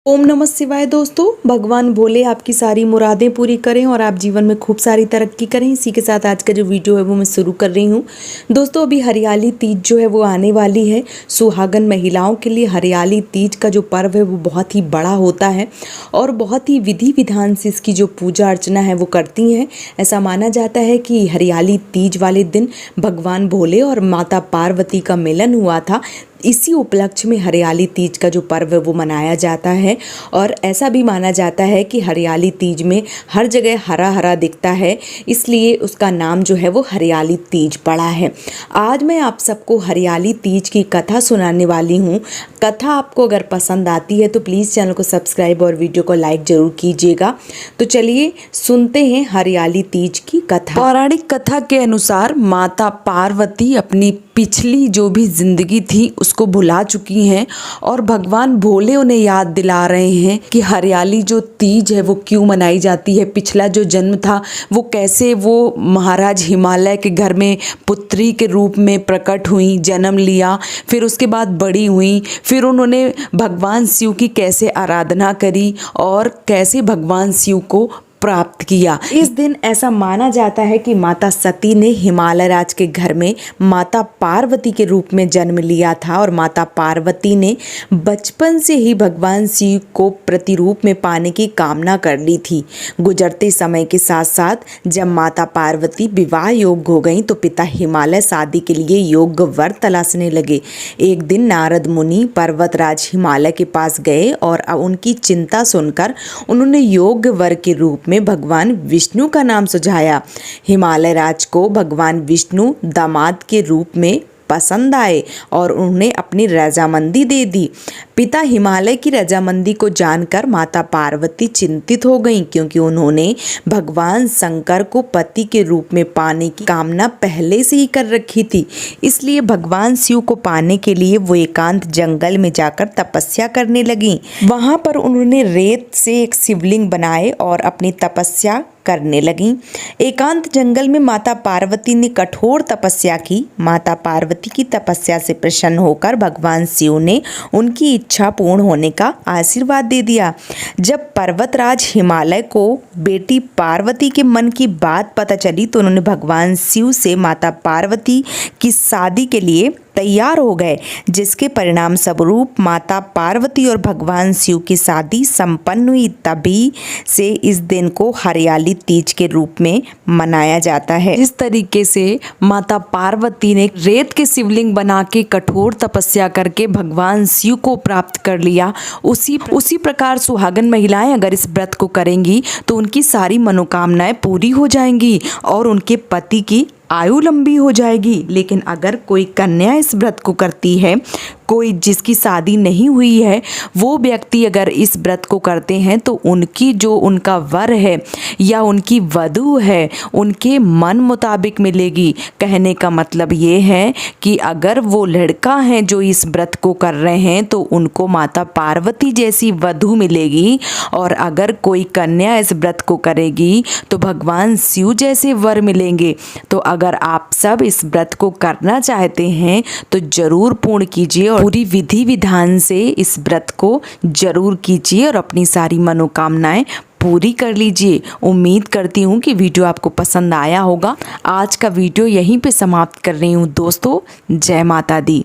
ओम नमः शिवाय। दोस्तों, भगवान भोले आपकी सारी मुरादें पूरी करें और आप जीवन में खूब सारी तरक्की करें। इसी के साथ आज का जो वीडियो है वो मैं शुरू कर रही हूँ। दोस्तों, अभी हरियाली तीज जो है वो आने वाली है। सुहागन महिलाओं के लिए हरियाली तीज का जो पर्व है वो बहुत ही बड़ा होता है और बहुत ही विधि विधान से इसकी जो पूजा अर्चना है वो करती हैं। ऐसा माना जाता है कि हरियाली तीज वाले दिन भगवान भोले और माता पार्वती का मिलन हुआ था। इसी उपलक्ष्य में हरियाली तीज का जो पर्व है वो मनाया जाता है और ऐसा भी माना जाता है कि हरियाली तीज में हर जगह हरा हरा दिखता है, इसलिए उसका नाम जो है वो हरियाली तीज पड़ा है। आज मैं आप सबको हरियाली तीज की कथा सुनाने वाली हूँ। कथा आपको अगर पसंद आती है तो प्लीज़ चैनल को सब्सक्राइब और वीडियो को लाइक ज़रूर कीजिएगा। तो चलिए सुनते हैं हरियाली तीज की कथा। पौराणिक कथा के अनुसार माता पार्वती अपनी पिछली जो भी जिंदगी थी उसको भुला चुकी हैं और भगवान भोले उन्हें याद दिला रहे हैं कि हरियाली जो तीज है वो क्यों मनाई जाती है। पिछला जो जन्म था वो कैसे वो महाराज हिमालय के घर में पुत्री के रूप में प्रकट हुई, जन्म लिया, फिर उसके बाद बड़ी हुई, फिर उन्होंने भगवान शिव की कैसे आराधना करी और कैसे भगवान शिव को प्राप्त किया। इस दिन ऐसा माना जाता है कि माता सती ने हिमालय राज के घर में माता पार्वती के रूप में जन्म लिया था और माता पार्वती ने बचपन से ही भगवान शिव को प्रतिरूप में पाने की कामना कर ली थी। गुजरते समय के साथ साथ जब माता पार्वती विवाह योग्य हो गई तो पिता हिमालय शादी के लिए योग्य वर तलाशने लगे। एक दिन नारद मुनि पर्वतराज हिमालय के पास गए और उनकी चिंता सुनकर उन्होंने योग्य वर के रूप में भगवान विष्णु का नाम सुझाया। हिमालय राज को भगवान विष्णु दामाद के रूप में पसंद आए और उन्हें अपनी रजामंदी दे दी। पिता हिमालय की रजामंदी को जानकर माता पार्वती चिंतित हो गईं, क्योंकि उन्होंने भगवान शंकर को पति के रूप में पाने की कामना पहले से ही कर रखी थी। इसलिए भगवान शिव को पाने के लिए वो एकांत जंगल में जाकर तपस्या करने लगीं। वहां पर उन्होंने रेत से एक शिवलिंग बनाए और अपनी तपस्या करने लगीं। एकांत जंगल में माता पार्वती ने कठोर तपस्या की। माता पार्वती की तपस्या से प्रसन्न होकर भगवान शिव ने उनकी इच्छा पूर्ण होने का आशीर्वाद दे दिया। जब पर्वतराज हिमालय को बेटी पार्वती के मन की बात पता चली तो उन्होंने भगवान शिव से माता पार्वती की शादी के लिए तैयार हो गए, जिसके परिणाम स्वरूप माता पार्वती और भगवान शिव की शादी संपन्न हुई। तभी से इस दिन को हरियाली तीज के रूप में मनाया जाता है। इस तरीके से माता पार्वती ने रेत के शिवलिंग बना के कठोर तपस्या करके भगवान शिव को प्राप्त कर लिया। उसी प्रकार सुहागन महिलाएं अगर इस व्रत को करेंगी तो उनकी सारी मनोकामनाएं पूरी हो जाएंगी और उनके पति की आयु लंबी हो जाएगी। लेकिन अगर कोई कन्या इस व्रत को करती है, कोई जिसकी शादी नहीं हुई है, वो व्यक्ति अगर इस व्रत को करते हैं तो उनकी जो उनका वर है या उनकी वधू है उनके मन मुताबिक मिलेगी। कहने का मतलब ये है कि अगर वो लड़का है जो इस व्रत को कर रहे हैं तो उनको माता पार्वती जैसी वधू मिलेगी और अगर कोई कन्या इस व्रत को करेगी तो भगवान शिव जैसे वर मिलेंगे। तो अगर आप सब इस व्रत को करना चाहते हैं तो जरूर पूर्ण कीजिए और पूरी विधि विधान से इस व्रत को जरूर कीजिए और अपनी सारी मनोकामनाएं पूरी कर लीजिए। उम्मीद करती हूँ कि वीडियो आपको पसंद आया होगा। आज का वीडियो यहीं पे समाप्त कर रही हूँ दोस्तों। जय माता दी।